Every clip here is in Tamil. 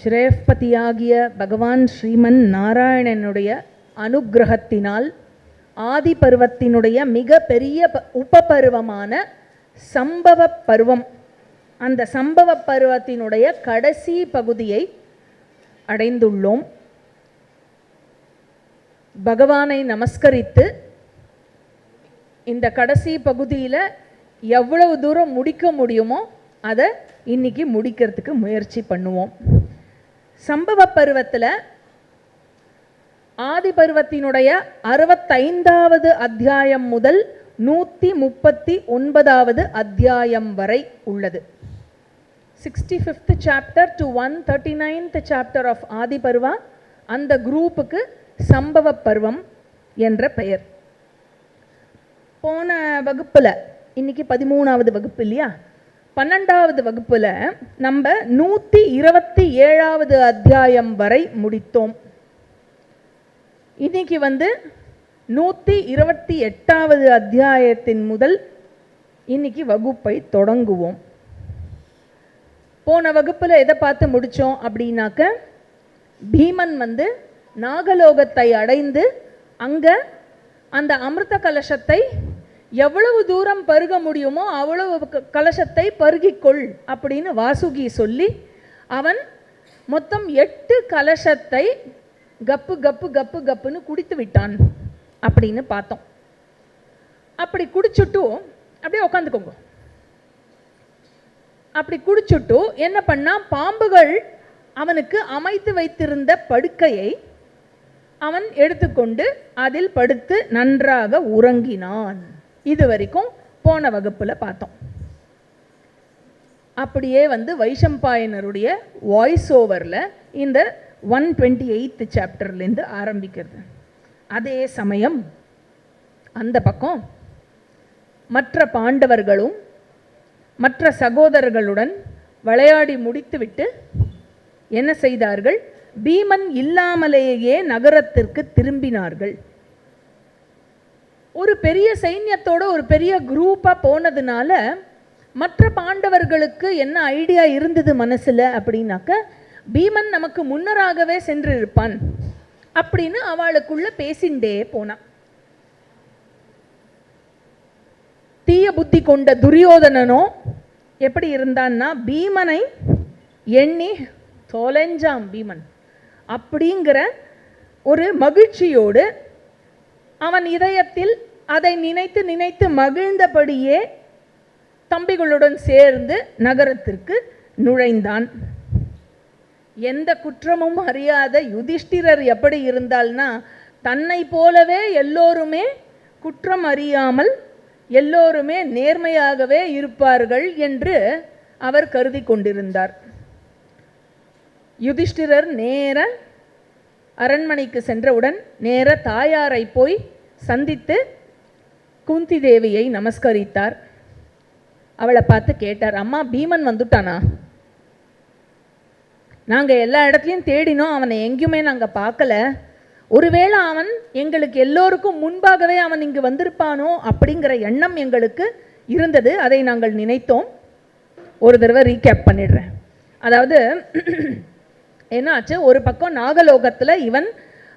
ஸ்ரேயப்பதியாகிய பகவான் ஸ்ரீமன் நாராயணனுடைய அனுக்கிரகத்தினால் ஆதி பருவத்தினுடைய மிக பெரிய உபபருவமான சம்பவ பருவம், அந்த சம்பவ பருவத்தினுடைய கடைசி பகுதியை அடைந்துள்ளோம். பகவானை நமஸ்கரித்து இந்த கடைசி பகுதியில் எவ்வளவு தூரம் முடிக்க முடியுமோ அதை இன்னைக்கு முடிக்கிறதுக்கு முயற்சி பண்ணுவோம். சம்பவ பருவத்தில் ஆதி பருவத்தினுடைய 65வது அத்தியாயம் முதல் 139வது அத்தியாயம் வரை உள்ளது. 65th chapter to 139th chapter of ஆதி பருவா, அந்த குரூப்புக்கு சம்பவ பருவம் என்ற பெயர். போன வகுப்பில், இன்னைக்கு 13வது வகுப்பு இல்லையா, 12வது வகுப்பில் நம்ம 127வது அத்தியாயம் வரை முடித்தோம். இன்னைக்கு 128வது அத்தியாயத்தின் முதல் இன்னைக்கு வகுப்பை தொடங்குவோம். போன வகுப்பில் எதை பார்த்து முடித்தோம் அப்படின்னாக்க, பீமன் நாகலோகத்தை அடைந்து அங்கே அந்த அமிர்த கலசத்தை எவ்வளவு தூரம் பருக முடியுமோ அவ்வளவு கலசத்தை பருகிக்கொள் அப்படின்னு வாசுகி சொல்லி அவன் மொத்தம் 8 கலசத்தை கப்பு கப்பு கப்பு கப்புன்னு குடித்து விட்டான் அப்படின்னு பார்த்தோம். அப்படி குடிச்சுட்டு அப்படியே உட்காந்துக்கோங்க. அப்படி குடிச்சுட்டு என்ன பண்ணா, பாம்புகள் அவனுக்கு அமைத்து வைத்திருந்த படுக்கையை அவன் எடுத்துக்கொண்டு அதில் படுத்து நன்றாக உறங்கினான். இது வரைக்கும் போன வகுப்புல பார்த்தோம். அப்படியே வைஷம்பாயனருடைய வாய்ஸ் ஓவரில் இந்த 128th சாப்டர்லேருந்து ஆரம்பிக்கிறது. அதே சமயம் அந்த பக்கம் மற்ற பாண்டவர்களும் மற்ற சகோதரர்களுடன் விளையாடி முடித்துவிட்டு என்ன செய்தார்கள், பீமன் இல்லாமலேயே நகரத்திற்கு திரும்பினார்கள். ஒரு பெரிய சைன்யத்தோட ஒரு பெரிய குரூப்பாக போனதுனால மற்ற பாண்டவர்களுக்கு என்ன ஐடியா இருந்தது மனசில் அப்படின்னாக்க, பீமன் நமக்கு முன்னராகவே சென்று இருப்பான் அப்படின்னு அவளுக்குள்ள பேசிண்டே போனான். தீய புத்தி கொண்ட துரியோதனனோ எப்படி இருந்தான்னா, பீமனை எண்ணி தொலைஞ்சாம் பீமன் அப்படிங்கிற ஒரு மகிழ்ச்சியோடு அவன் இதயத்தில் அதை நினைத்து நினைத்து மகிழ்ந்தபடியே தம்பிகளுடன் சேர்ந்து நகரத்திற்கு நுழைந்தான். எந்த குற்றமும் அறியாத யுதிஷ்டிரர் எப்படி இருந்தால்னா, தன்னை போலவே எல்லோருமே குற்றம் அறியாமல் எல்லோருமே நேர்மையாகவே இருப்பார்கள் என்று அவர் கருதி கொண்டிருந்தார். யுதிஷ்டிரர் நேர அரண்மனைக்கு சென்றவுடன் நேர தாயாரை போய் சந்தித்து குந்தி தேவியை நமஸ்கரித்தார். அவளை பார்த்து கேட்டார், அம்மா பீமன் வந்துட்டானா? நாங்கள் எல்லா இடத்துலையும் தேடினோம், அவனை எங்கேயுமே நாங்கள் பார்க்கல. ஒருவேளை அவன் எங்களுக்கு எல்லோருக்கும் முன்பாகவே அவன் இங்கு வந்திருப்பானோ அப்படிங்கிற எண்ணம் எங்களுக்கு இருந்தது. அதை நாங்கள் நினைத்தோம். ஒரு தடவை ரீகேப் பண்ணிடுறேன். அதாவது என்னாச்சு, ஒரு பக்கம் நாகலோகத்தில் இவன்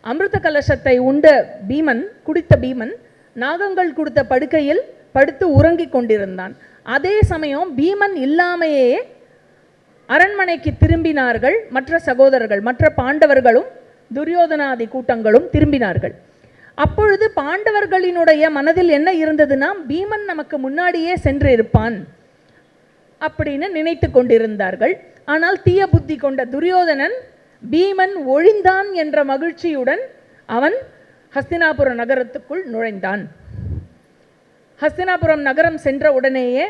அமிர்த கலசத்தை உண்ட பீமன், குடித்த பீமன் நாகங்கள் கொடுத்த படுக்கையில் படுத்து உறங்கி கொண்டிருந்தான். அதே சமயம் பீமன் இல்லாமையே அரண்மனைக்கு திரும்பினார்கள் மற்ற சகோதரர்கள், மற்ற பாண்டவர்களும் துரியோதனாதி கூட்டங்களும் திரும்பினார்கள். அப்பொழுது பாண்டவர்களினுடைய மனதில் என்ன இருந்ததுன்னா, பீமன் நமக்கு முன்னாடியே சென்று இருப்பான் அப்படின்னு நினைத்து கொண்டிருந்தார்கள். ஆனால் தீய புத்தி கொண்ட துரியோதனன் பீமன் ஒழிந்தான் என்ற மகிழ்ச்சியுடன் அவன் ஹஸ்தினாபுர நகரத்துக்குள் நுழைந்தான். ஹஸ்தினாபுரம் நகரம் சென்ற உடனேயே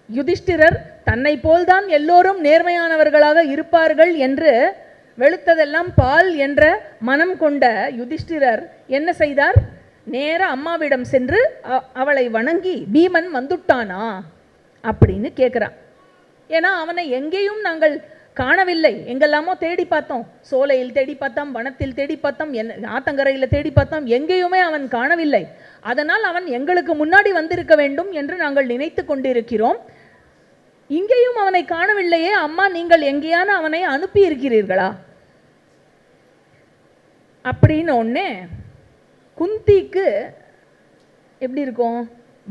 யுதிஷ்டிரர் தன்னை போல்தான் எல்லோரும் நேர்மையானவர்களாக இருப்பார்கள் என்று வெளுத்ததெல்லாம் பால் என்ற மனம் கொண்ட யுதிஷ்டிரர் என்ன செய்தார், நேர அம்மாவிடம் சென்று அவளை வணங்கி பீமன் வந்துட்டானா அப்படின்னு கேட்குறான். ஏன்னா அவனை எங்கேயும் நாங்கள் காணவில்லை, எங்கெல்லாமோ தேடி பார்த்தோம், சோலையில் தேடி பார்த்தோம், வனத்தில் தேடி பார்த்தோம், ஆத்தங்கரையில் தேடி பார்த்தோம், எங்கேயுமே அவன் காணவில்லை. அதனால் அவன் எங்களுக்கு முன்னாடி வந்திருக்க வேண்டும் என்று நாங்கள் நினைத்து கொண்டிருக்கிறோம். இங்கேயும் அவனை காணவில்லையே, அம்மா நீங்கள் எங்கேயான அவனை அனுப்பி இருக்கிறீர்களா அப்படின்னு ஒன்னே குந்திக்கு எப்படி இருக்கும்?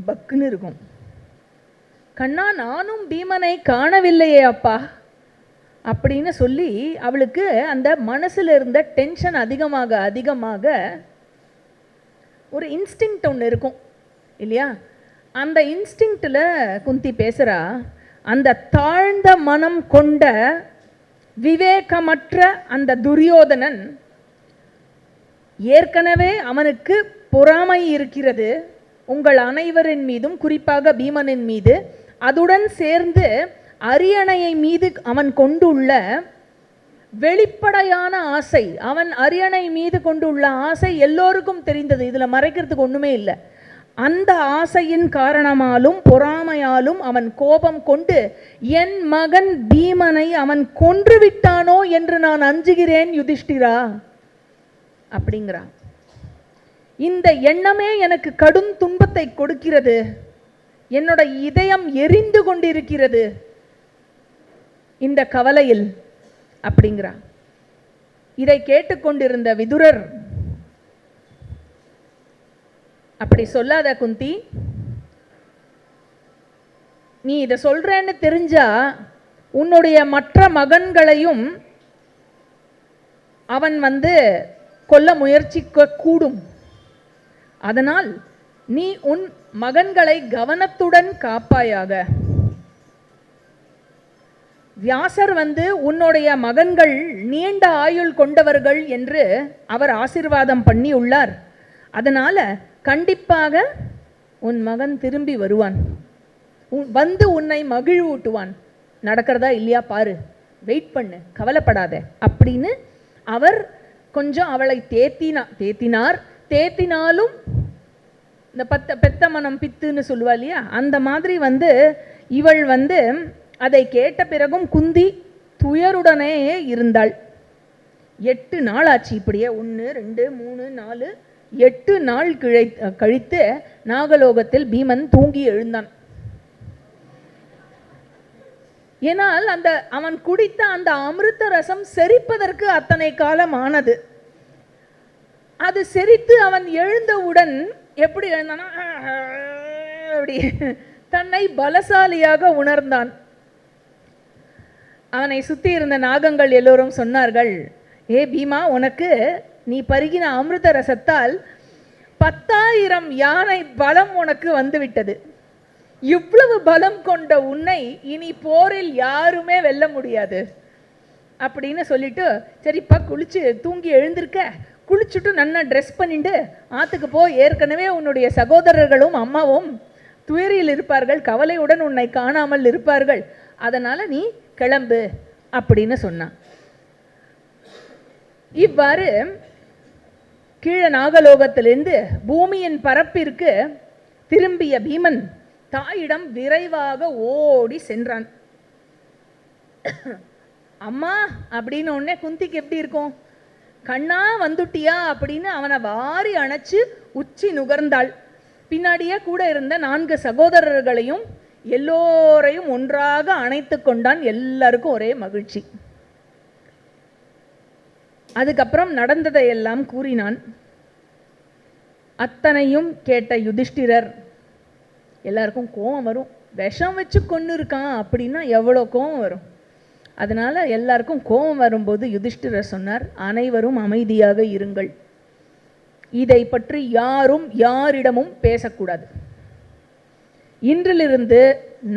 பக்குன்னு இருக்கும். கண்ணா, நானும் பீமனை காணவில்லையே அப்பா அப்படின்னு சொல்லி அவளுக்கு அந்த மனசில் இருந்த டென்ஷன் அதிகமாக அதிகமாக ஒரு இன்ஸ்டிங்க்ட் ஒன்று இருக்கும் இல்லையா? அந்த இன்ஸ்டிங்க்டில் குந்தி பேசுகிறா, அந்த தாழ்ந்த மனம் கொண்ட விவேகமற்ற அந்த துரியோதனன் ஏற்கனவே அவனுக்கு பொறாமை இருக்கிறது உங்கள் அனைவரின் மீதும், குறிப்பாக பீமனின் மீது. அதுடன் சேர்ந்து அரியணையை மீது அவன் கொண்டுள்ள வெளிப்படையான ஆசை, அவன் அரியணை மீது கொண்டுள்ள ஆசை எல்லோருக்கும் தெரிந்தது, இதில் மறைக்கிறதுக்கு ஒன்றுமே இல்லை. அந்த ஆசையின் காரணமாலும் பொறாமையாலும் அவன் கோபம் கொண்டு என் மகன் பீமனை அவன் கொன்று விட்டானோ என்று நான் அஞ்சுகிறேன் யுதிஷ்டிரா அப்படிங்கிறான். இந்த எண்ணமே எனக்கு கடும் துன்பத்தை கொடுக்கிறது, என்னோட இதயம் எரிந்து கொண்டிருக்கிறது இந்த கவலையில் அப்படிங்கிறான். இதை கேட்டுக்கொண்டிருந்த விதுரர், அப்படி சொல்லாத குந்தி, நீ இதை சொல்றேன்னு தெரிஞ்சா உன்னுடைய மற்ற மகன்களையும் அவன் கொல்ல முயற்சிக்க கூடும். அதனால் நீ உன் மகன்களை கவனத்துடன் காப்பாயாக. வியாசர் உன்னுடைய மகன்கள் நீண்ட ஆயுள் கொண்டவர்கள் என்று அவர் ஆசீர்வாதம் பண்ணி உள்ளார். அதனால கண்டிப்பாக உன் மகன் திரும்பி வருவான், உன்னை மகிழ்வூட்டுவான். நடக்கிறதா இல்லையா பாரு, வெயிட் பண்ணு, கவலைப்படாத அப்படின்னு அவர் கொஞ்சம் அவளை தேத்தினார். தேத்தினாலும் இந்த பெத்த மனம் பித்துன்னு சொல்லுவா இல்லையா, அந்த மாதிரி இவள் அதை கேட்ட பிறகும் குந்தி துயருடனே இருந்தாள். 8 நாள் ஆச்சு. இப்படியே 1 2 3 4 8 நாள் கழித்து நாகலோகத்தில் பீமன் தூங்கி எழுந்தான். ஏனால் அவன் குடித்த அந்த அமிர்த ரசம் செரிப்பதற்கு அத்தனை காலம் ஆனது. அது செரித்து அவன் எழுந்தவுடன் எப்படி எழுந்தானா, அப்படி தன்னை பலசாலியாக உணர்ந்தான். அவனை சுற்றி இருந்த நாகங்கள் எல்லோரும் சொன்னார்கள், ஏ பீமா, உனக்கு நீ பருகின அமிர்த ரசத்தால் 10,000 யானை பலம் உனக்கு வந்துவிட்டது. இவ்வளவு பலம் கொண்ட உன்னை இனி போரில் யாருமே வெல்ல முடியாது அப்படின்னு சொல்லிட்டு, சரிப்பா குளிச்சு தூங்கி எழுந்திருக்க, குளிச்சுட்டு நல்லா ட்ரெஸ் பண்ணிட்டு ஆற்றுக்கு போ. ஏற்கனவே உன்னுடைய சகோதரர்களும் அம்மாவும் துயரில் இருப்பார்கள், கவலையுடன் உன்னை காணாமல் இருப்பார்கள், அதனால் நீ கிளம்பு அப்படின்னு சொன்னான். இவ்வாறு கீழே நாகலோகத்திலிருந்து பூமியின் பரப்பிற்கு திரும்பிய பீமன் தாயிடம் விரைவாக ஓடி சென்றான். அம்மா அப்படின்னு உடனே குந்திக்கு எப்படி இருக்கும்? கண்ணா வந்துட்டியா அப்படின்னு அவனை வாரி அணைச்சு உச்சி நுகர்ந்தாள். பின்னாடியே கூட இருந்த 4 சகோதரர்களையும் எல்லோரையும் ஒன்றாக அணைத்து கொண்டான். எல்லாருக்கும் ஒரே மகிழ்ச்சி. அதுக்கப்புறம் நடந்ததை எல்லாம் கூறினான். அத்தனையும் கேட்ட யுதிஷ்டிரர், எல்லாருக்கும் கோபம் வரும், விஷம் வச்சு கொண்டு இருக்கான் அப்படின்னா எவ்வளோ கோபம் வரும். அதனால் எல்லாருக்கும் கோபம் வரும்போது யுதிஷ்டிரர் சொன்னார், அனைவரும் அமைதியாக இருங்கள், இதை பற்றி யாரும் யாரிடமும் பேசக்கூடாது. இன்றிலிருந்து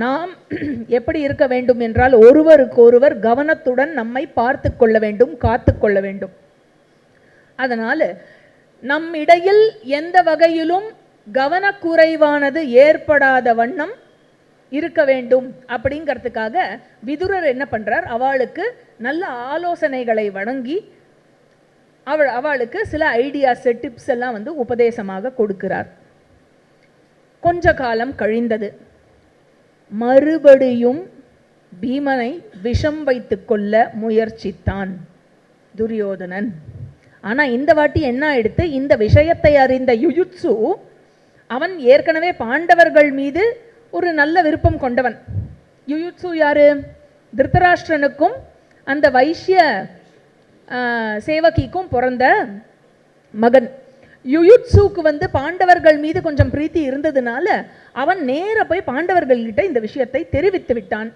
நாம் எப்படி இருக்க வேண்டும் என்றால், ஒருவருக்கொருவர் கவனத்துடன் நம்மை பார்த்து கொள்ள வேண்டும், காத்து கொள்ள வேண்டும். அதனால் நம்மிடையில் எந்த வகையிலும் கவனக்குறைவானது ஏற்படாத வண்ணம் இருக்க வேண்டும் அப்படிங்கிறதுக்காக விதுரர் என்ன பண்றார், அவளுக்கு நல்ல ஆலோசனைகளை வழங்கி அவளுக்கு சில ஐடியாஸ் டிப்ஸ் எல்லாம் உபதேசமாக கொடுக்கிறார். கொஞ்ச காலம் கழிந்தது. மறுபடியும் பீமனை விஷம் வைத்து கொள்ள முயற்சித்தான் துரியோதனன். ஆனால் இந்த வாட்டி என்ன ஆயிடுத்து, இந்த விஷயத்தை அறிந்த யுயுத்சு அவன் ஏற்கனவே பாண்டவர்கள் மீது ஒரு நல்ல விருப்பம் கொண்டவன். யுயுட்சு யாரு? திருத்தராஷ்டிரனுக்கும் அந்த வைஷ்ய சேவகிக்கும் பிறந்த மகன். யுயுட்சுக்கு வந்து பாண்டவர்கள் மீது கொஞ்சம் பிரீத்தி இருந்ததுனால அவன் நேர போய் பாண்டவர்கள்கிட்ட இந்த விஷயத்தை தெரிவித்து விட்டான்.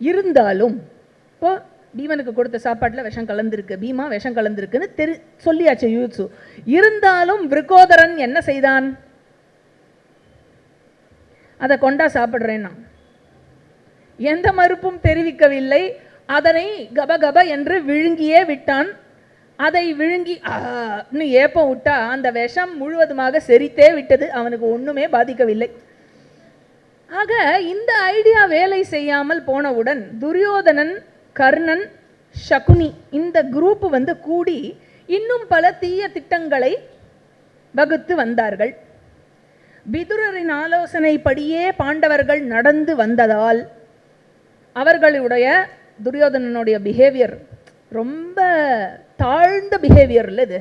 இருந்தாலும் இப்போ பீமனுக்கு கொடுத்த சாப்பாட்டில் விஷம் கலந்துருக்கு, பீமா விஷம் கலந்துருக்குன்னு சொல்லியாச்சு யுயுட்சு. இருந்தாலும் விருகோதரன் என்ன செய்தான்? அதை கொண்டா சாப்பிட்றேன்னா எந்த மறுப்பும் தெரிவிக்கவில்லை. அதனை கபகப என்று விழுங்கியே விட்டான். அதை விழுங்கி ஏப்பம் விட்டா அந்த விஷம் முழுவதுமாக செரித்தே விட்டது. அவனுக்கு ஒண்ணுமே பாதிக்கவில்லை. ஆக இந்த ஐடியா வேலை செய்யாமல் போனவுடன் துரியோதனன், கர்ணன், சகுனி இந்த குரூப் வந்து கூடி இன்னும் பல தீய திட்டங்களை வகுத்து வந்தார்கள். விதுரரின் ஆலோசனைப்படியே பாண்டவர்கள் நடந்து வந்ததால் அவர்களுடைய துரியோதனனுடைய பிஹேவியர் ரொம்ப தாழ்ந்த பிஹேவியர் இல்லை இது.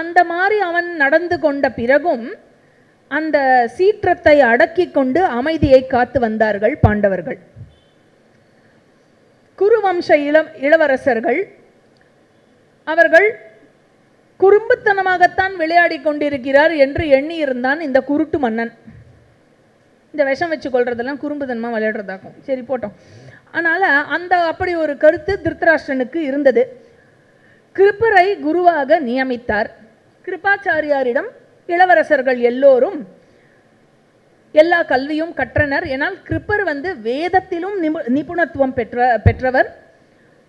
அந்த மாதிரி அவன் நடந்து கொண்ட பிறகும் அந்த சீற்றத்தை அடக்கி கொண்டு அமைதியை காத்து வந்தார்கள் பாண்டவர்கள். குருவம்ச இளவரசர்கள் அவர்கள் குறும்புத்தனமாகத்தான் விளையாடி கொண்டிருக்கிறார் என்று எண்ணி இருந்தான் இந்த குருட்டு மன்னன். இந்த விஷம் வச்சு கொள்றதெல்லாம் குறும்புத்தனமா விளையாடுறதாக்கும். சரி போட்டோம். அதனால அந்த அப்படி ஒரு கருத்து திருத்தராஷ்டிரனுக்கு இருந்தது. கிருப்பரை குருவாக நியமித்தார். கிருபாச்சாரியாரிடம் இளவரசர்கள் எல்லோரும் எல்லா கல்வியும் கற்றனர். ஏனால் கிருப்பர் வந்து வேதத்திலும் நிபுணத்துவம் பெற்றவர்,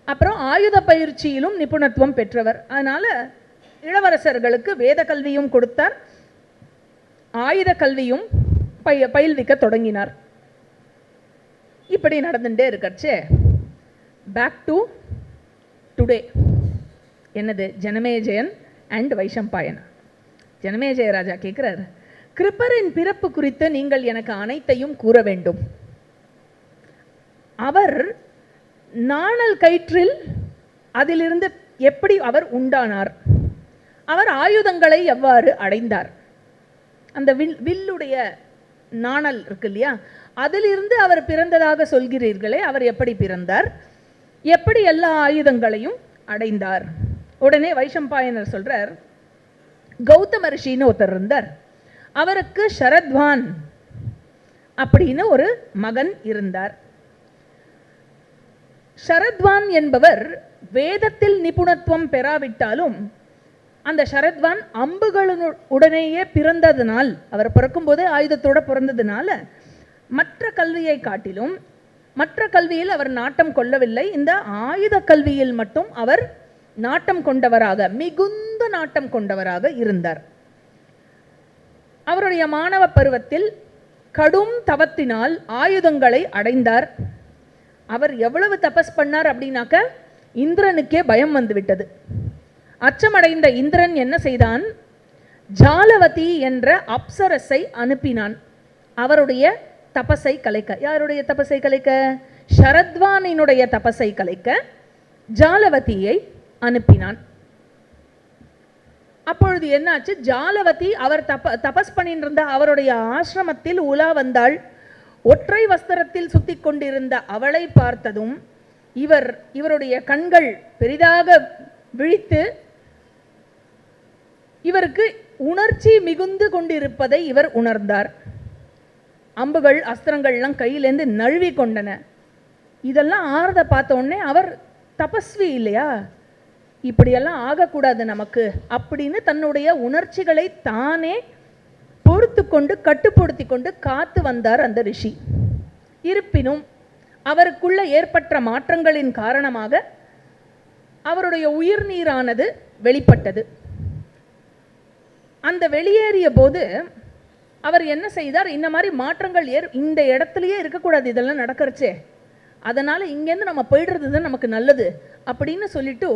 அப்புறம் ஆயுத பயிற்சியிலும் நிபுணத்துவம் பெற்றவர். அதனால இளவரசர்களுக்கு வேத கல்வியும் கொடுத்தார், ஆயுத கல்வியும் பயில்விக்க தொடங்கினார். இப்படி நடந்துட்டே இருக்கச்சே பேக் டு டுடே. என்னது? ஜனமேஜயன் அண்ட் வைஷம்பாயன். ஜனமேஜய ராஜா கேட்கிறார், கிருப்பரின் பிறப்பு குறித்து நீங்கள் எனக்கு அனைத்தையும் கூற வேண்டும். அவர் நாணல் கயிற்றில் அதிலிருந்து எப்படி அவர் உண்டானார்? அவர் ஆயுதங்களை எவ்வாறு அடைந்தார்? அந்த வில்லுடைய நாணல் இருக்கு இல்லையா, அதிலிருந்து அவர் பிறந்ததாக சொல்கிறீர்களே, அவர் எப்படி பிறந்தார்? எப்படி எல்லா ஆயுதங்களையும் அடைந்தார்? உடனே வைஷம்பாயனர் சொல்றார், கௌதம ரிஷின்னு ஒருத்தர் இருந்தார், அவருக்கு ஷரத்வான் அப்படின்னு ஒரு மகன் இருந்தார். ஷரத்வான் என்பவர் வேதத்தில் நிபுணத்துவம் பெறாவிட்டாலும் அந்த ஷரத்வான் அம்புகளுடனேயே பிறந்ததுனால், அவர் பிறக்கும்போது ஆயுதத்தோட பிறந்ததுனால மற்ற கல்வியை காட்டிலும் மற்ற கல்வியில் அவர் நாட்டம் கொள்ளவில்லை. இந்த ஆயுத கல்வியில் மட்டும் அவர் நாட்டம் கொண்டவராக, மிகுந்த நாட்டம் கொண்டவராக இருந்தார். அவருடைய மாணவ பருவத்தில் கடும் தவத்தினால் ஆயுதங்களை அடைந்தார். அவர் எவ்வளவு தபஸ் பண்ணார் அப்படின்னாக்க இந்திரனுக்கே பயம் வந்துவிட்டது. அச்சமடைந்த இந்திரன் என்ன செய்தான்? ஜாலவதி என்ற அப்சரஸை அனுப்பினான் அவருடைய தபஸை கலைக்க. யாருடைய தபஸை கலைக்க? ஷரத்வானினுடைய தபஸை கலைக்க ஜாலவதியை அனுப்பினான். அப்பொழுது என்னாச்சு? ஜாலவதி அவர் தபஸ் பண்ணிட்டு இருந்த அவருடைய ஆசிரமத்தில் உலா வந்தாள். ஒற்றை வஸ்திரத்தில் சுத்தி கொண்டிருந்த அவளை பார்த்ததும் இவருடைய கண்கள் பெரிதாக விழித்து இவருக்கு உணர்ச்சி மிகுந்து கொண்டிருப்பதை இவர் உணர்ந்தார். அம்புகள் அஸ்திரங்கள்லாம் கையிலேருந்து நழுவி கொண்டன. இதெல்லாம் ஆறத பார்த்த உடனே அவர் தபஸ்வி இல்லையா, இப்படியெல்லாம் ஆகக்கூடாது நமக்கு அப்படின்னு தன்னுடைய உணர்ச்சிகளை தானே பொறுத்து கொண்டு கட்டுப்படுத்தி கொண்டு காத்து வந்தார் அந்த ரிஷி. இருப்பினும் அவருக்குள்ள ஏற்பட்ட மாற்றங்களின் காரணமாக அவருடைய உயிர் நீரானது வெளிப்பட்டது. அந்த வெளியேறிய போது அவர் என்ன செய்தார்? இந்த மாதிரி மாற்றங்கள் இந்த இடத்துலயே இருக்கக்கூடாது, இதெல்லாம் நடக்கிறச்சே, அதனால இங்கேருந்து நம்ம போயிடுறது தான் நமக்கு நல்லது அப்படின்னு சொல்லிட்டு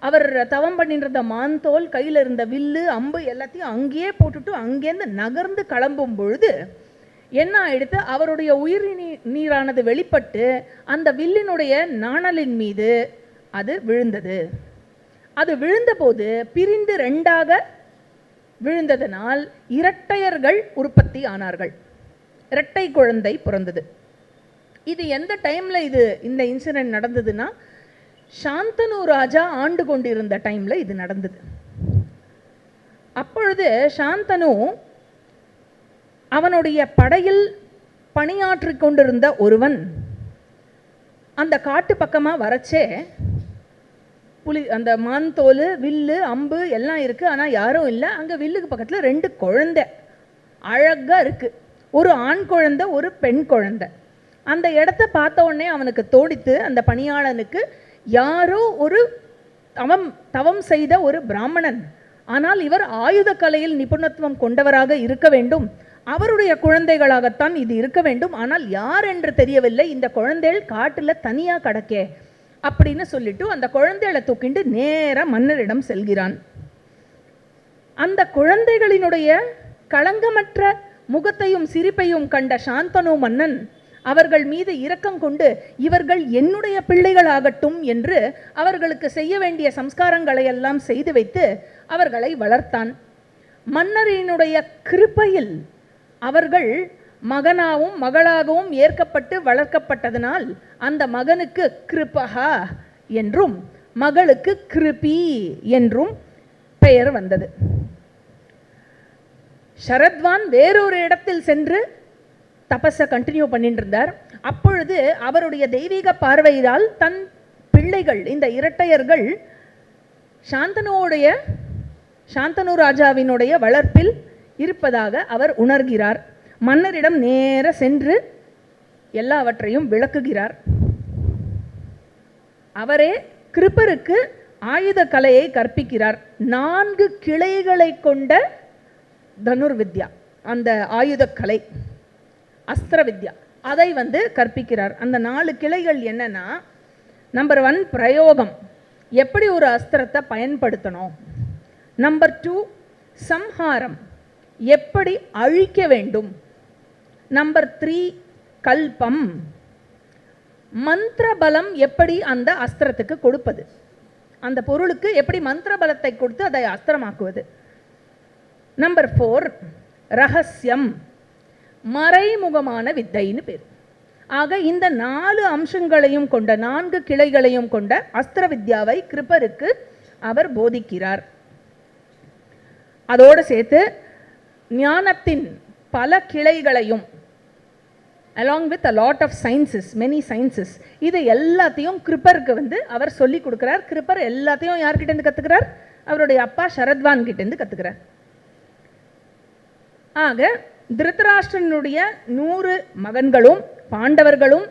அவர் தவம் பண்ணிருந்த மான்தோல், கையில் இருந்த வில்லு, அம்பு எல்லாத்தையும் அங்கேயே போட்டுட்டு அங்கேருந்து நகர்ந்து கிளம்பும் பொழுது என்ன ஆயிடுத்து? அவருடைய உயிர் நீரானது வெளிப்பட்டு அந்த வில்லினுடைய நாணலின் மீது அது விழுந்தது. அது விழுந்தபோது பிரிந்து ரெண்டாக விழுந்ததனால் இரட்டையர்கள் உற்பத்தி ஆனார்கள். இரட்டை குழந்தை பிறந்தது. இது எந்த டைமில் இந்த இன்சிடென்ட் நடந்ததுன்னா, சாந்தனு ராஜா ஆண்டு கொண்டிருந்த டைமில் இது நடந்தது. அப்பொழுது சாந்தனு அவனுடைய படையில் பணியாற்றி கொண்டிருந்த ஒருவன் அந்த காட்டு பக்கமாக வரச்சே, அந்த மான் தோல், வில்லு, அம்பு எல்லாம் இருக்குது, ஆனால் யாரும் இல்லை. அங்கே வில்லுக்கு பக்கத்தில் 2 குழந்தை அழகாக இருக்குது. ஒரு ஆண் குழந்தை, ஒரு பெண் குழந்தை. அந்த இடத்த பார்த்த உடனே அவனுக்கு தோடித்து, அந்த பணியாளனுக்கு, யாரோ ஒரு தவம் செய்த ஒரு பிராமணன், ஆனால் இவர் ஆயுத கலையில் நிபுணத்துவம் கொண்டவராக இருக்க வேண்டும், அவருடைய குழந்தைகளாகத்தான் இது இருக்க வேண்டும், ஆனால் யார் என்று தெரியவில்லை, இந்த குழந்தைகள் காட்டில் தனியாக கிடக்கே அப்படின்னு சொல்லிட்டு அந்த குழந்தைகளை தூக்கிண்டு நேராக மன்னரிடம் செல்கிறான். அந்த குழந்தைகளினுடைய களங்கமற்ற முகத்தையும் சிரிப்பையும் கண்ட சாந்தனு மன்னன் அவர்கள் மீது இரக்கம் கொண்டு, இவர்கள் என்னுடைய பிள்ளைகளாகட்டும் என்று அவர்களுக்கு செய்ய வேண்டிய சம்ஸ்காரங்களை எல்லாம் செய்து வைத்து அவர்களை வளர்த்தான். மன்னரினுடைய கிருபையில் அவர்கள் மகனாகவும் மகளாகவும் ஏற்கப்பட்டு வளர்க்கப்பட்டதனால் அந்த மகனுக்கு கிருபகா என்றும் மகளுக்கு கிருபி என்றும் பெயர் வந்தது. சரத்வான் வேறொரு இடத்தில் சென்று தபஸை கண்டினியூ பண்ணிட்டு இருந்தார். அப்பொழுது அவருடைய தெய்வீக பார்வையால் தன் பிள்ளைகள், இந்த இரட்டையர்கள் சாந்தனு ராஜாவினுடைய வளர்ப்பில் இருப்பதாக அவர் உணர்கிறார். மன்னரிடம் நேர சென்று எல்லாவற்றையும் விளக்குகிறார். அவரே கிருப்பருக்கு ஆயுத கலையை கற்பிக்கிறார். 4 கிளைகளை கொண்ட தனுர்வித்யா, அந்த ஆயுத கலை, அஸ்திர வித்யா, அதை கற்பிக்கிறார். அந்த 4 கிளைகள் என்னன்னா, நம்பர் 1 பிரயோகம், எப்படி ஒரு அஸ்திரத்தை பயன்படுத்தணும். நம்பர் 2 சம்ஹாரம், எப்படி அழிக்க வேண்டும். நம்பர் 3 கல்பம், மந்திர பலம், எப்படி அந்த அஸ்திரத்துக்கு கொடுப்பது, அந்த பொருளுக்கு எப்படி மந்திர பலத்தை கொடுத்து அதை அஸ்திரமாக்குவது. நம்பர் 4 ரகசியம், மறைமுகமான வித்தைன்னு பேர். ஆக இந்த 4 அம்சங்களையும் கொண்ட 4 கிளைகளையும் கொண்ட அஸ்திர வித்யாவை கிருப்பருக்கு அவர் போதிக்கிறார். அதோடு சேர்த்து ஞானத்தின் பல கிளைகளையும், along with a lot of sciences, many sciences, இது எல்லாத்தையும் கிருப்பருக்கு அவர் சொல்லி கொடுக்கிறார். கிருப்பர் எல்லாத்தையும் யார்கிட்டேருந்து கற்றுக்கிறார்? அவருடைய அப்பா சரத்வான் கிட்டேருந்து கற்றுக்கிறார். ஆக திருதராஷ்டிரனுடைய 100 மகன்களும், பாண்டவர்களும்,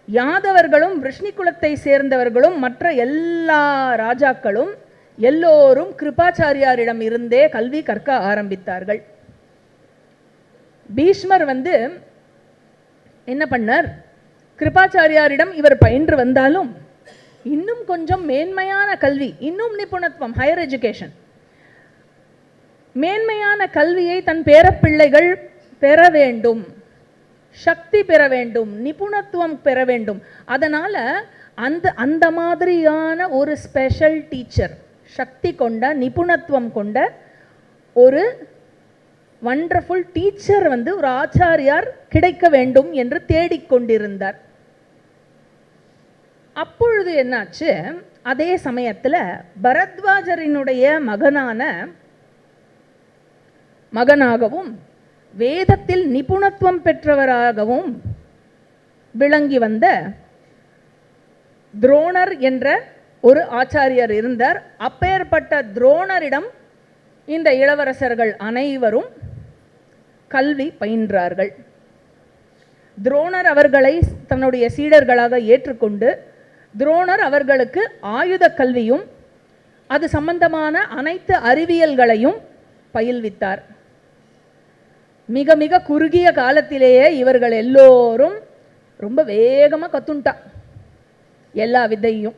யாதவர்களும், விஷ்ணு குலத்தை சேர்ந்தவர்களும், மற்ற எல்லா ராஜாக்களும் எல்லோரும் கிருபாச்சாரியாரிடம் இருந்தே கல்வி கற்க ஆரம்பித்தார்கள். பீஷ்மர் என்ன பண்ணார்? கிருபாச்சாரியாரிடம் இவர் பயின்று வந்தாலும் இன்னும் கொஞ்சம் மேன்மையான கல்வி, இன்னும் நிபுணத்துவம், ஹையர் எஜுகேஷன், மேன்மையான கல்வியை தன் பேரப்பிள்ளைகள் பெற வேண்டும், சக்தி பெற வேண்டும், நிபுணத்துவம் பெற வேண்டும். அதனால் அந்த மாதிரியான ஒரு ஸ்பெஷல் டீச்சர், சக்தி கொண்ட, நிபுணத்துவம் கொண்ட ஒரு வண்டர்ஃபுல் டீச்சர் ஒரு ஆச்சாரியார் கிடைக்க வேண்டும் என்று தேடிக்கொண்டிருந்தார். அப்பொழுது என்னாச்சு? அதே சமயத்தில் பரத்வாஜரினுடைய மகனாகவும் வேதத்தில் நிபுணத்துவம் பெற்றவராகவும் விளங்கி வந்த துரோணர் என்ற ஒரு ஆச்சாரியர் இருந்தார். அப்பேற்பட்ட துரோணரிடம் இந்த இளவரசர்கள் அனைவரும் கல்வி பயின்றார்கள். துரோணர் அவர்களை தன்னுடைய சீடர்களாக ஏற்றுக்கொண்டு துரோணர் அவர்களுக்கு ஆயுத கல்வியும் அது சம்பந்தமான அனைத்து அறிவியல்களையும் பயில்வித்தார். மிக மிக குறுகிய காலத்திலேயே இவர்கள் எல்லோரும் ரொம்ப வேகமாக கத்துண்டா எல்லா வித்தையும்.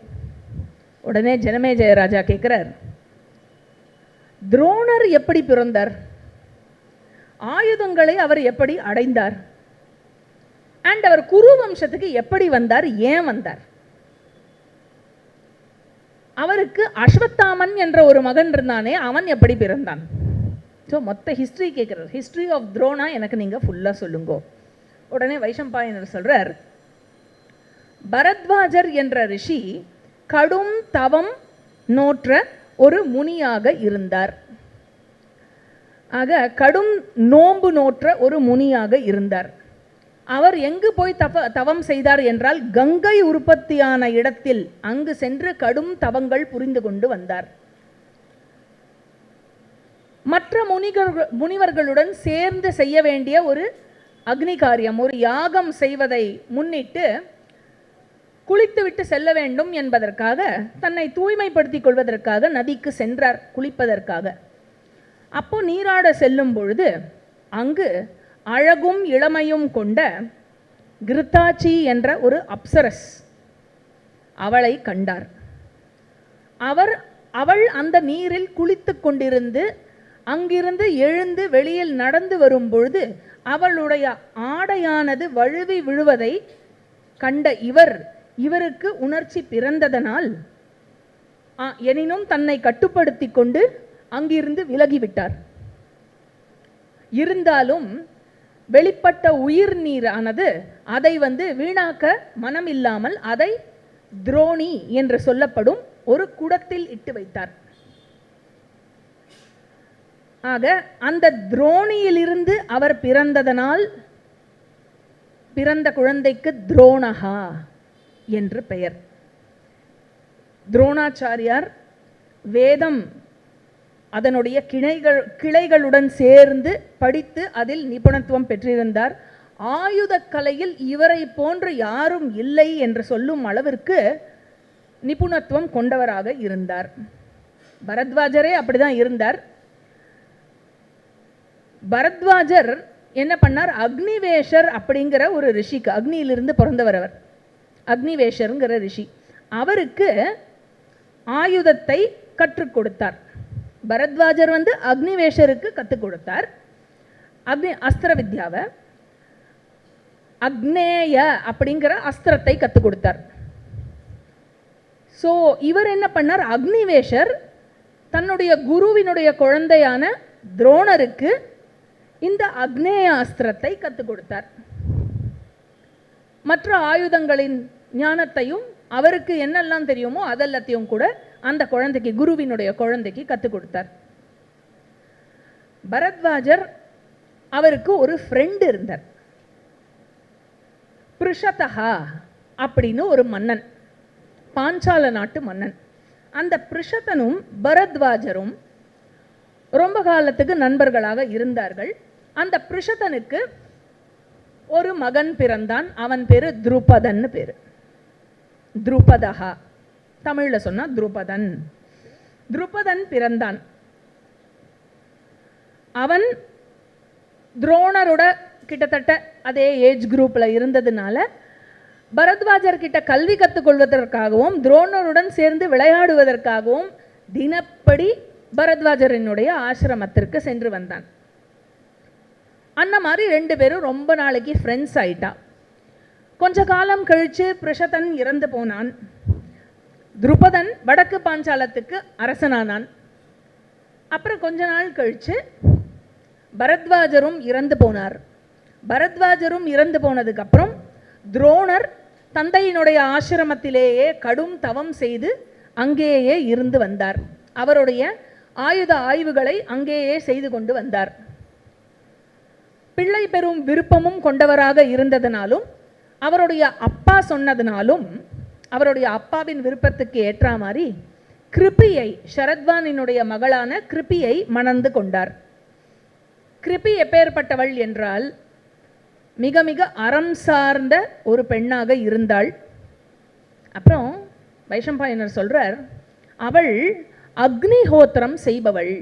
உடனே ஜனமேஜய ராஜா கேட்குறார், துரோணர் எப்படி பிறந்தார்? ஆயுதங்களை அவர் எப்படி அடைந்தார்? அண்ட் அவர் குரு வம்சத்துக்கு எப்படி வந்தார்? ஏன் வந்தார்? அவருக்கு அஸ்வத்தாமன் என்ற ஒரு மகன் இருந்தானே, அவன் எப்படி பிறந்தான்? ஸோ மொத்த ஹிஸ்ட்ரி கேட்குறார். ஹிஸ்ட்ரி ஆஃப் துரோணா எனக்கு நீங்கள் ஃபுல்லாக சொல்லுங்கோ. உடனே வைஷம்பாயனர் சொல்கிறார், பரத்வாஜர் என்ற ரிஷி கடும் தவம் நோற்ற ஒரு முனியாக இருந்தார். ஆக கடும் நோன்பு நோற்ற ஒரு முனியாக இருந்தார். அவர் எங்கு போய் தவம் செய்தார் என்றால் கங்கை உற்பத்தியான இடத்தில் அங்கு சென்று கடும் தவங்கள் புரிந்து கொண்டு வந்தார். மற்ற முனிவர்களுடன் சேர்ந்து செய்ய வேண்டிய ஒரு அக்னி காரியம், ஒரு யாகம் செய்வதை முன்னிட்டு குளித்துவிட்டு செல்ல வேண்டும் என்பதற்காக, தன்னை தூய்மைப்படுத்திக் கொள்வதற்காக நதிக்கு சென்றார் குளிப்பதற்காக. அப்போ நீராட செல்லும் பொழுது அங்கு அழகும் இளமையும் கொண்ட கிருத்தாச்சி என்ற ஒரு அப்சரஸ் அவளை கண்டார். அவள் அந்த நீரில் குளித்து கொண்டிருந்து அங்கிருந்து எழுந்து வெளியில் நடந்து வரும் பொழுது அவளுடைய ஆடையானது வழுவி விழுவதை கண்ட இவருக்கு உணர்ச்சி பிறந்ததனால் எனினும் தன்னை கட்டுப்படுத்தி கொண்டு அங்கிருந்து விலகிவிட்டார். இருந்தாலும் வெளிப்பட்ட உயிர் நீரானது அதை வீணாக்க மனமில்லாமல் அதை துரோணி என்று சொல்லப்படும் ஒரு குடத்தில் இட்டு வைத்தார். ஆக அந்த துரோணியிலிருந்து அவர் பிறந்ததனால் பிறந்த குழந்தைக்கு துரோணகா என்று பெயர். துரோணாச்சாரியார் வேதம் அதனுடைய கிளைகளுடன் சேர்ந்து படித்து அதில் நிபுணத்துவம் பெற்றிருந்தார். ஆயுத கலையில் இவரை போன்று யாரும் இல்லை என்று சொல்லும் அளவிற்கு நிபுணத்துவம் கொண்டவராக இருந்தார். பரத்வாஜரே அப்படிதான் இருந்தார். பரத்வாஜர் என்ன பண்ணார், அக்னிவேஷர் அப்படிங்கிற ஒரு ரிஷிக்கு, அக்னியிலிருந்து பிறந்தவர் அவர், அக்னிவேஷருங்கிற ரிஷி, அவருக்கு ஆயுதத்தை கற்றுக் கொடுத்தார். பரத்வாஜர் அக்னிவேஷருக்கு கற்றுக் கொடுத்தார் அஸ்திர வித்யாவை. அக்னேய அப்படிங்கிற அஸ்திரத்தை கற்றுக் கொடுத்தார். ஸோ இவர் என்ன பண்ணார், அக்னிவேஷர் தன்னுடைய குருவினுடைய குழந்தையான துரோணருக்கு இந்த அக்னேய அஸ்திரத்தை கற்றுக் கொடுத்தார். மற்ற ஆயுதங்களின் ஞானத்தையும் அவருக்கு என்னெல்லாம் தெரியுமோ அதெல்லாத்தையும் கூட அந்த குழந்தைக்கு, குருவினுடைய குழந்தைக்கு கற்றுக் கொடுத்தார். பரத்வாஜர் அவருக்கு ஒரு ஃப்ரெண்ட் இருந்தார், பிருஷதஹா அப்படின்னு ஒரு மன்னன், பாஞ்சால நாட்டு மன்னன். அந்த பிருஷதனும் பரத்வாஜரும் ரொம்ப காலத்துக்கு நண்பர்களாக இருந்தார்கள். அந்த பிருஷதனுக்கு ஒரு மகன் பிறந்தான். அவன் பேரு துருபதன் பேரு. துருபதஹா தமிழ்ல சொன்னா துருபதன். துருபதன் பிறந்தான். அவன் துரோணரோட கிட்டத்தட்ட அதே ஏஜ் குரூப்ல இருந்ததுனால பரத்வாஜர் கிட்ட கல்வி கற்றுக்கொள்வதற்காகவும் துரோணருடன் சேர்ந்து விளையாடுவதற்காகவும் தினப்படி பரத்வாஜரினுடைய ஆசிரமத்திற்கு சென்று வந்தான். அந்த மாதிரி ரெண்டு பேரும் ரொம்ப நாளைக்கு ஃப்ரெண்ட்ஸ் ஆயிட்டா. கொஞ்ச காலம் கழிச்சு பிருஷதன் இறந்து போனான். துருபதன் வடக்கு பாஞ்சாலத்துக்கு அரசனானான். அப்புறம் கொஞ்ச நாள் கழிச்சு பரத்வாஜரும் இறந்து போனார். பரத்வாஜரும் இறந்து போனதுக்கு அப்புறம் துரோணர் தந்தையினுடைய ஆசிரமத்திலேயே கடும் தவம் செய்து அங்கேயே இருந்து வந்தார். அவருடைய ஆயுத ஆய்வுகளை அங்கேயே செய்து கொண்டு வந்தார். பிள்ளை பெறும் விருப்பமும் கொண்டவராக இருந்ததனாலும் அவருடைய அப்பா சொன்னதனாலும் அவருடைய அப்பாவின் விருப்பத்துக்கு ஏற்ற மாதிரி கிருபியை, சரத்வானினுடைய மகளான கிருபியை மணந்து கொண்டார். கிருபி எப்பேற்பட்டவள் என்றால் மிக மிக அறம் சார்ந்த ஒரு பெண்ணாக இருந்தாள். அப்புறம் வைஷம்பாயனர் சொல்றார், அவள் அக்னிஹோத்திரம் செய்பவள்.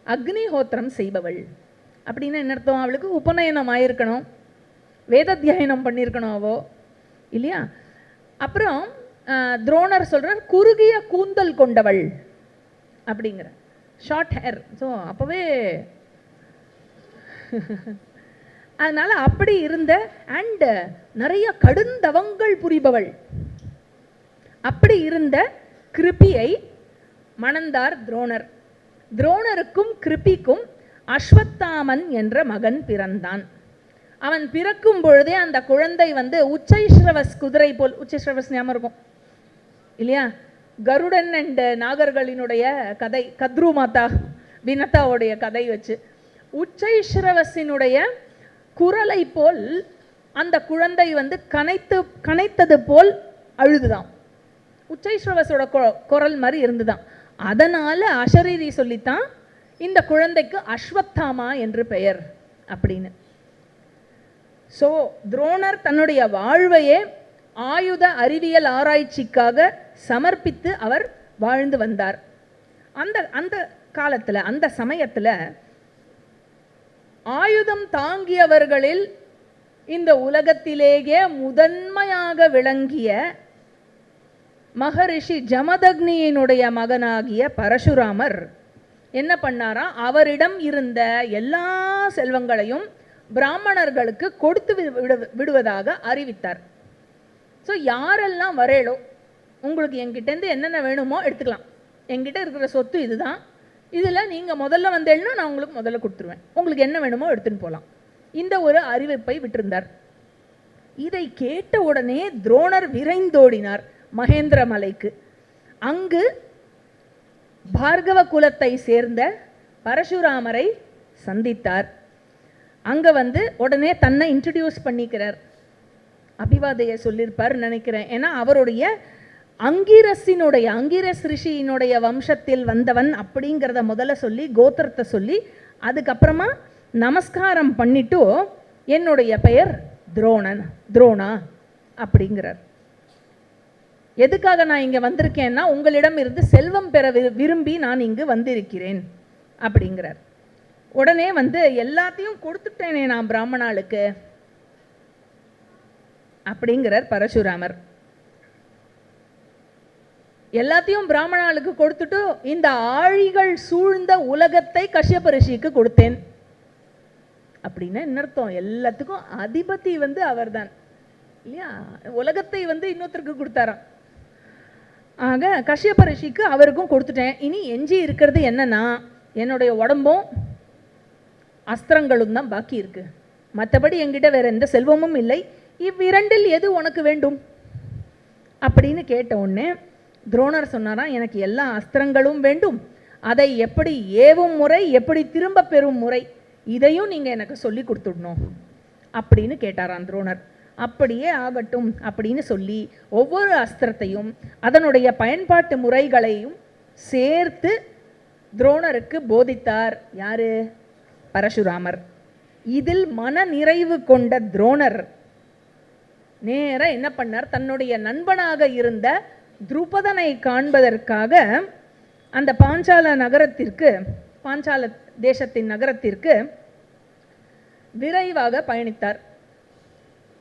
அக்னிஹோத்திரம் செய்பவள் அப்படின்னு என்ன அர்த்தம்? அவளுக்கு உபநயனம் ஆயிருக்கணும், வேதத்தியாயனம் பண்ணியிருக்கணும் அவோ, இல்லையா? அப்புறம் துரோணர் சொல்றார் குறுகிய கூந்தல் கொண்டவள் அப்படிங்கிற, ஷார்ட் ஹேர். ஸோ அப்போவே அதனால அப்படி இருந்த அண்ட் நிறைய கடுந்தவங்கள் புரிபவள் அப்படி இருந்த கிருபியை மணந்தார் துரோணர். துரோணருக்கும் கிருபிக்கும் அஸ்வத்தாமன் என்ற மகன் பிறந்தான். அவன் பிறக்கும் பொழுதே அந்த குழந்தை வந்து உச்சைஸ்ரவஸ் குதிரை போல், உச்சைஸ்ரவஸ் ஞாபகம் இருக்கும் இல்லையா, கருடன் அண்ட் நாகர்களினுடைய கதை, கத்ரு மாதா வினதாவுடைய கதை வச்சு, உச்சைஸ்ரவசினுடைய குரலை போல் அந்த குழந்தை வந்து கனைத்தது போல் அழுதுதான். உச்சைஸ்ரவசோட குரல் மாதிரி இருந்துதான். அதனால அசரீரி சொல்லித்தான் இந்த குழந்தைக்கு அஸ்வத்தாமா என்று பெயர் அப்படின்னு. ஸோ துரோணர் தன்னுடைய வாழ்வையே ஆயுத அறிவியல் ஆராய்ச்சிக்காக சமர்ப்பித்து அவர் வாழ்ந்து வந்தார். அந்த காலத்தில், அந்த சமயத்தில் ஆயுதம் தாங்கியவர்களில் இந்த உலகத்திலேயே முதன்மையாக விளங்கிய மகரிஷி ஜமதக்னியினுடைய மகனாகிய பரசுராமர் என்ன பண்ணாரா, அவரிடம் இருந்த எல்லா செல்வங்களையும் பிராமணர்களுக்கு கொடுத்து விடுவதாக அறிவித்தார். ஸோ யாரெல்லாம் வரேளோ, உங்களுக்கு என்கிட்டேருந்து என்னென்ன வேணுமோ எடுத்துக்கலாம், என்கிட்ட இருக்கிற சொத்து இதுதான், இதில் நீங்கள் முதல்ல வந்தேன்னா நான் உங்களுக்கு முதல்ல கொடுத்துருவேன், உங்களுக்கு என்ன வேணுமோ எடுத்துன்னு போகலாம், இந்த ஒரு அறிவிப்பை விட்டிருந்தார். இதை கேட்ட உடனே துரோணர் விரைந்தோடினார் மகேந்திர மலைக்கு. அங்கு பார்கவ குலத்தை சேர்ந்த பரசுராமரை சந்தித்தார். அங்கே வந்து உடனே தன்னை இன்ட்ரடியூஸ் பண்ணிக்கிறார். அபிவாதையை சொல்லியிருப்பார் நினைக்கிறேன். ஏன்னா அவருடைய அங்கிரஸ் ரிஷியினுடைய வம்சத்தில் வந்தவன் அப்படிங்கிறத முதல்ல சொல்லி, கோத்திரத்தை சொல்லி, அதுக்கப்புறமா நமஸ்காரம் பண்ணிட்டு என்னுடைய பெயர் துரோணா அப்படிங்கிறார். எதுக்காக நான் இங்கே வந்திருக்கேன்னா உங்களிடம் இருந்து செல்வம் பெற விரும்பி நான் இங்கு வந்திருக்கிறேன் அப்படிங்கிறார். உடனே வந்து எல்லாத்தையும் கொடுத்துட்டேனே நான் பிராமணாளுக்கு அப்படிங்கிறார் பரசுராமர். எல்லாத்தையும் பிராமணாளுக்கு கொடுத்துட்டு இந்த ஆழிகள் சூழ்ந்த உலகத்தை கஷ்யப ரிஷிக்கு கொடுத்தேன் அப்படின்னா என்ன அர்த்தம்? எல்லாத்துக்கும் அதிபதி வந்து அவர்தான் இல்லையா, உலகத்தை வந்து இன்னொருத்தருக்கு கொடுத்தாராம். ஆக கஷ்யப ரிஷிக்கு அவருக்கும் கொடுத்துட்டேன். இனி எஞ்சி இருக்கிறது என்னன்னா என்னுடைய உடம்பும் அஸ்திரங்களும் தான் பாக்கி இருக்கு, மற்றபடி என்கிட்ட வேற எந்த செல்வமும் இல்லை. இவ்விரண்டில் எது உனக்கு வேண்டும் அப்படின்னு கேட்ட உடனே துரோணர் சொன்னாராம், எனக்கு எல்லா அஸ்திரங்களும் வேண்டும், அதை எப்படி ஏவும் முறை, எப்படி திரும்ப பெறும் முறை, இதையும் நீங்கள் எனக்கு சொல்லி கொடுத்துடணும் அப்படின்னு கேட்டாராம் துரோணர். அப்படியே ஆகட்டும் அப்படின்னு சொல்லி ஒவ்வொரு அஸ்திரத்தையும் அதனுடைய பயன்பாட்டு முறைகளையும் சேர்த்து துரோணருக்கு போதித்தார். யாரு? பரசுராமர். இதில் மன நிறைவு கொண்ட துரோணர் நேர என்ன பண்ணார், தன்னுடைய நண்பனாக இருந்த துருபதனை காண்பதற்காக அந்த பாஞ்சால தேசத்தின் நகரத்திற்கு விரைவாக பயணித்தார்.